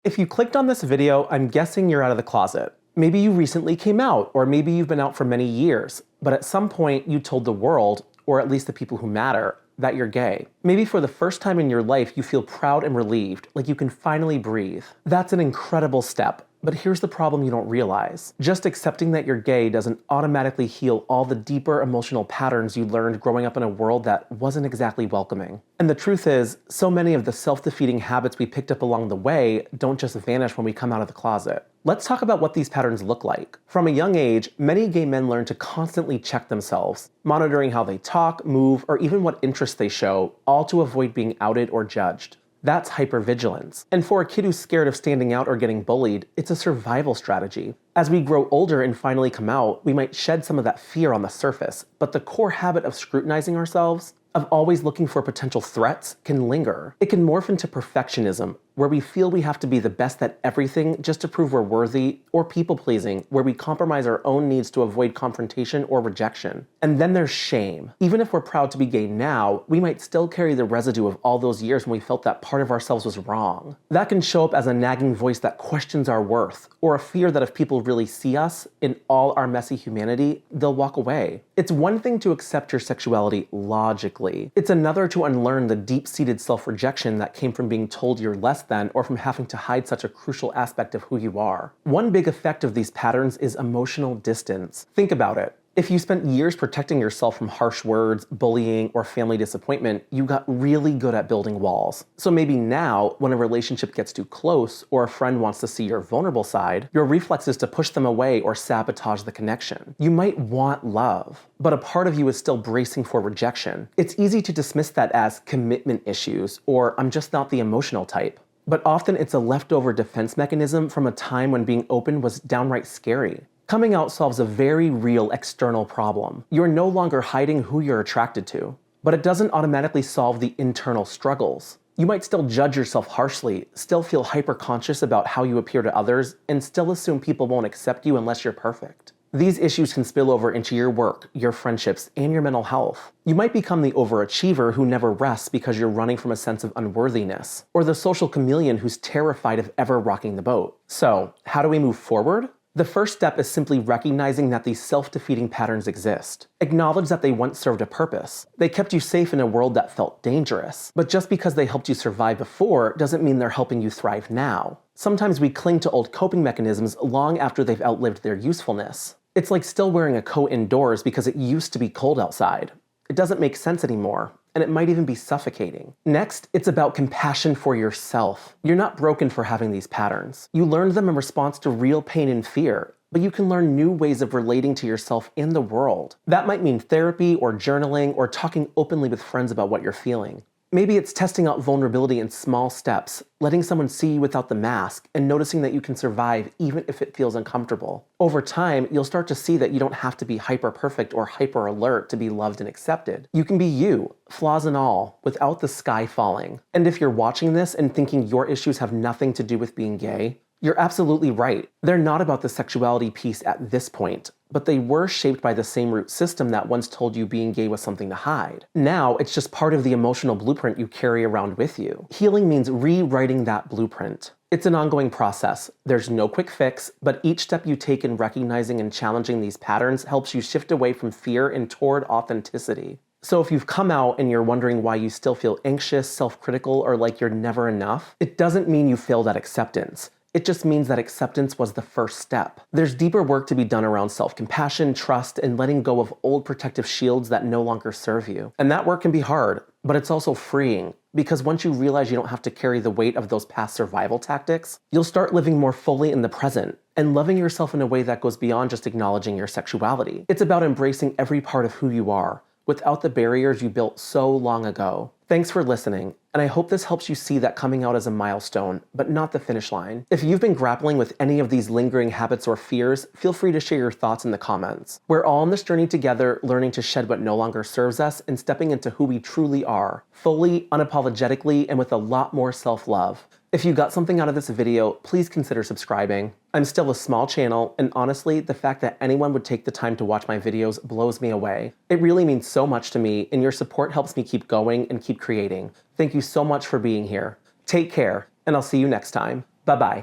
If you clicked on this video, I'm guessing you're out of the closet. Maybe you recently came out, or maybe you've been out for many years, but at some point you told the world, or at least the people who matter, that you're gay. Maybe for the first time in your life you feel proud and relieved, like you can finally breathe. That's an incredible step. But here's the problem you don't realize. Just accepting that you're gay doesn't automatically heal all the deeper emotional patterns you learned growing up in a world that wasn't exactly welcoming. And the truth is, so many of the self-defeating habits we picked up along the way don't just vanish when we come out of the closet. Let's talk about what these patterns look like. From a young age, many gay men learn to constantly check themselves, monitoring how they talk, move, or even what interests they show, all to avoid being outed or judged. That's hyper-vigilance. And for a kid who's scared of standing out or getting bullied, it's a survival strategy. As we grow older and finally come out, we might shed some of that fear on the surface, but the core habit of scrutinizing ourselves, of always looking for potential threats, can linger. It can morph into perfectionism, where we feel we have to be the best at everything just to prove we're worthy, or people-pleasing, where we compromise our own needs to avoid confrontation or rejection. And then there's shame. Even if we're proud to be gay now, we might still carry the residue of all those years when we felt that part of ourselves was wrong. That can show up as a nagging voice that questions our worth, or a fear that if people really see us in all our messy humanity, they'll walk away. It's one thing to accept your sexuality logically. It's another to unlearn the deep-seated self-rejection that came from being told you're less than or from having to hide such a crucial aspect of who you are. One big effect of these patterns is emotional distance. Think about it. If you spent years protecting yourself from harsh words, bullying, or family disappointment, you got really good at building walls. So maybe now, when a relationship gets too close, or a friend wants to see your vulnerable side, your reflex is to push them away or sabotage the connection. You might want love, but a part of you is still bracing for rejection. It's easy to dismiss that as commitment issues, or I'm just not the emotional type. But often it's a leftover defense mechanism from a time when being open was downright scary. Coming out solves a very real external problem. You're no longer hiding who you're attracted to, but it doesn't automatically solve the internal struggles. You might still judge yourself harshly, still feel hyper-conscious about how you appear to others, and still assume people won't accept you unless you're perfect. These issues can spill over into your work, your friendships, and your mental health. You might become the overachiever who never rests because you're running from a sense of unworthiness, or the social chameleon who's terrified of ever rocking the boat. So, how do we move forward? The first step is simply recognizing that these self-defeating patterns exist. Acknowledge that they once served a purpose. They kept you safe in a world that felt dangerous. But just because they helped you survive before doesn't mean they're helping you thrive now. Sometimes we cling to old coping mechanisms long after they've outlived their usefulness. It's like still wearing a coat indoors because it used to be cold outside. It doesn't make sense anymore, and it might even be suffocating. Next, it's about compassion for yourself. You're not broken for having these patterns. You learned them in response to real pain and fear, but you can learn new ways of relating to yourself in the world. That might mean therapy or journaling or talking openly with friends about what you're feeling. Maybe it's testing out vulnerability in small steps, letting someone see you without the mask, and noticing that you can survive even if it feels uncomfortable. Over time, you'll start to see that you don't have to be hyper-perfect or hyper-alert to be loved and accepted. You can be you, flaws and all, without the sky falling. And if you're watching this and thinking your issues have nothing to do with being gay, you're absolutely right. They're not about the sexuality piece at this point, but they were shaped by the same root system that once told you being gay was something to hide. Now, it's just part of the emotional blueprint you carry around with you. Healing means rewriting that blueprint. It's an ongoing process. There's no quick fix, but each step you take in recognizing and challenging these patterns helps you shift away from fear and toward authenticity. So if you've come out and you're wondering why you still feel anxious, self-critical, or like you're never enough, it doesn't mean you failed at acceptance. It just means that acceptance was the first step. There's deeper work to be done around self-compassion, trust, and letting go of old protective shields that no longer serve you. And that work can be hard, but it's also freeing, because once you realize you don't have to carry the weight of those past survival tactics, you'll start living more fully in the present and loving yourself in a way that goes beyond just acknowledging your sexuality. It's about embracing every part of who you are, without the barriers you built so long ago. Thanks for listening, and I hope this helps you see that coming out is a milestone, but not the finish line. If you've been grappling with any of these lingering habits or fears, feel free to share your thoughts in the comments. We're all on this journey together, learning to shed what no longer serves us and stepping into who we truly are, fully, unapologetically, and with a lot more self-love. If you got something out of this video, please consider subscribing. I'm still a small channel, and honestly, the fact that anyone would take the time to watch my videos blows me away. It really means so much to me, and your support helps me keep going and keep creating. Thank you so much for being here. Take care, and I'll see you next time. Bye-bye.